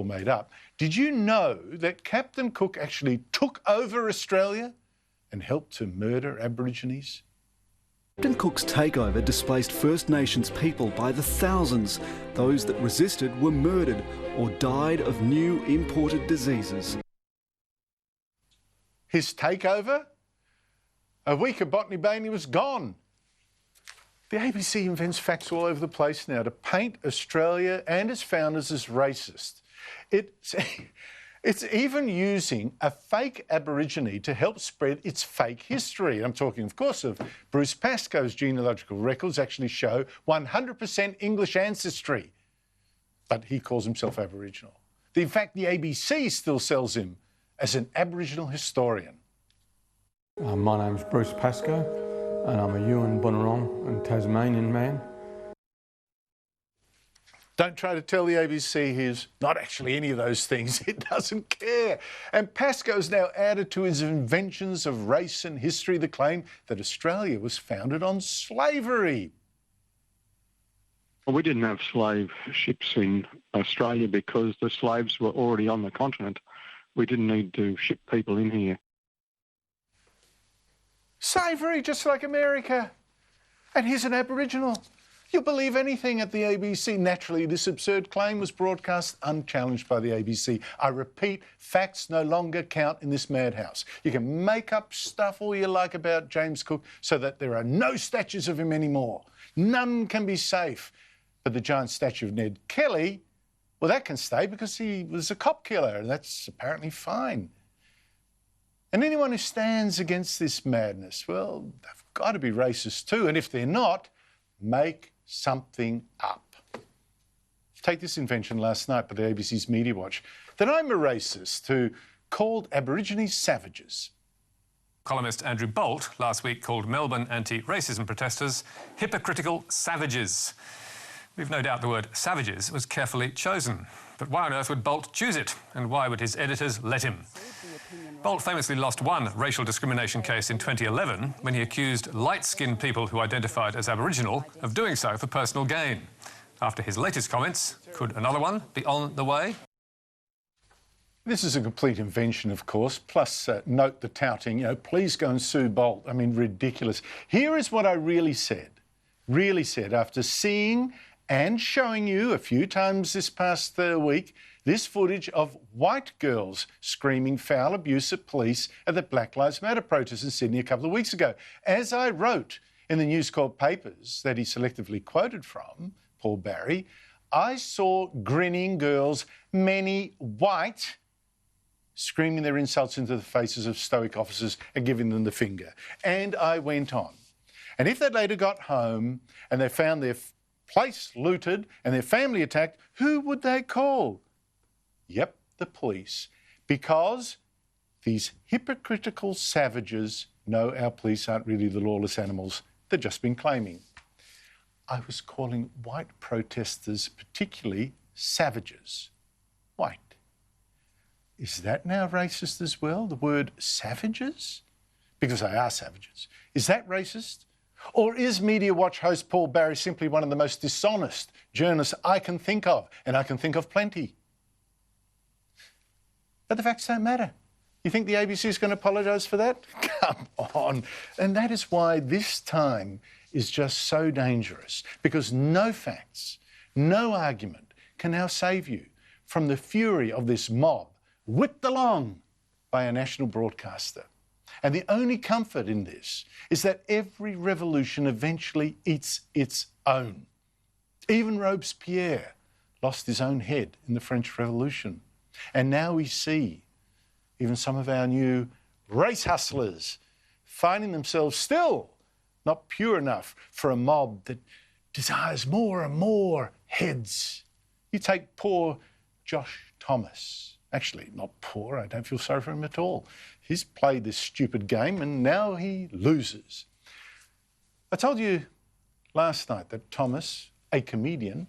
made up. Did you know that Captain Cook actually took over Australia and helped to murder Aborigines? Captain Cook's takeover displaced First Nations people by the thousands. Those that resisted were murdered or died of new imported diseases. His takeover? A week of Botany Bay and he was gone. The ABC invents facts all over the place now to paint Australia and its founders as racist. It's even using a fake Aborigine to help spread its fake history. I'm talking, of course, of Bruce Pascoe's genealogical records actually show 100% English ancestry, but he calls himself Aboriginal. In fact, the ABC still sells him as an Aboriginal historian. My name's Bruce Pascoe, and I'm a Yuin Bunurong and Tasmanian man. Don't try to tell the ABC he's not actually any of those things. It doesn't care. And Pascoe's now added to his inventions of race and history the claim that Australia was founded on slavery. Well, we didn't have slave ships in Australia because the slaves were already on the continent. We didn't need to ship people in here. Slavery, just like America. And he's an Aboriginal. You'll believe anything at the ABC. Naturally, this absurd claim was broadcast unchallenged by the ABC. I repeat, facts no longer count in this madhouse. You can make up stuff all you like about James Cook so that there are no statues of him anymore. None can be safe. But the giant statue of Ned Kelly, well, that can stay because he was a cop killer, and that's apparently fine. And anyone who stands against this madness, well, they've got to be racist too. And if they're not, make something up. Take this invention last night by the ABC's Media Watch, that I'm a racist who called Aborigines savages. Columnist Andrew Bolt last week called Melbourne anti-racism protesters hypocritical savages. We've no doubt the word savages was carefully chosen. But why on earth would Bolt choose it? And why would his editors let him? Bolt famously lost one racial discrimination case in 2011 when he accused light-skinned people who identified as Aboriginal of doing so for personal gain. After his latest comments, could another one be on the way? This is a complete invention, of course, plus note the touting, please go and sue Bolt. I mean, ridiculous. Here is what I really said after seeing and showing you a few times this past week this footage of white girls screaming foul abuse at police at the Black Lives Matter protest in Sydney a couple of weeks ago. As I wrote in the News Corp papers that he selectively quoted from, Paul Barry, I saw grinning girls, many white, screaming their insults into the faces of stoic officers and giving them the finger. And I went on. And if they later got home and they found their place looted and their family attacked, who would they call? Yep, the police. Because these hypocritical savages know our police aren't really the lawless animals they've just been claiming. I was calling white protesters particularly savages. White. Is that now racist as well, the word savages? Because they are savages. Is that racist? Or is Media Watch host Paul Barry simply one of the most dishonest journalists I can think of, and I can think of plenty? But the facts don't matter. You think the ABC is going to apologise for that? Come on. And that is why this time is just so dangerous, because no facts, no argument can now save you from the fury of this mob whipped along by a national broadcaster. And the only comfort in this is that every revolution eventually eats its own. Even Robespierre lost his own head in the French Revolution. And now we see even some of our new race hustlers finding themselves still not pure enough for a mob that desires more and more heads. You take poor Josh Thomas. Actually, not poor, I don't feel sorry for him at all. He's played this stupid game and now he loses. I told you last night that Thomas, a comedian,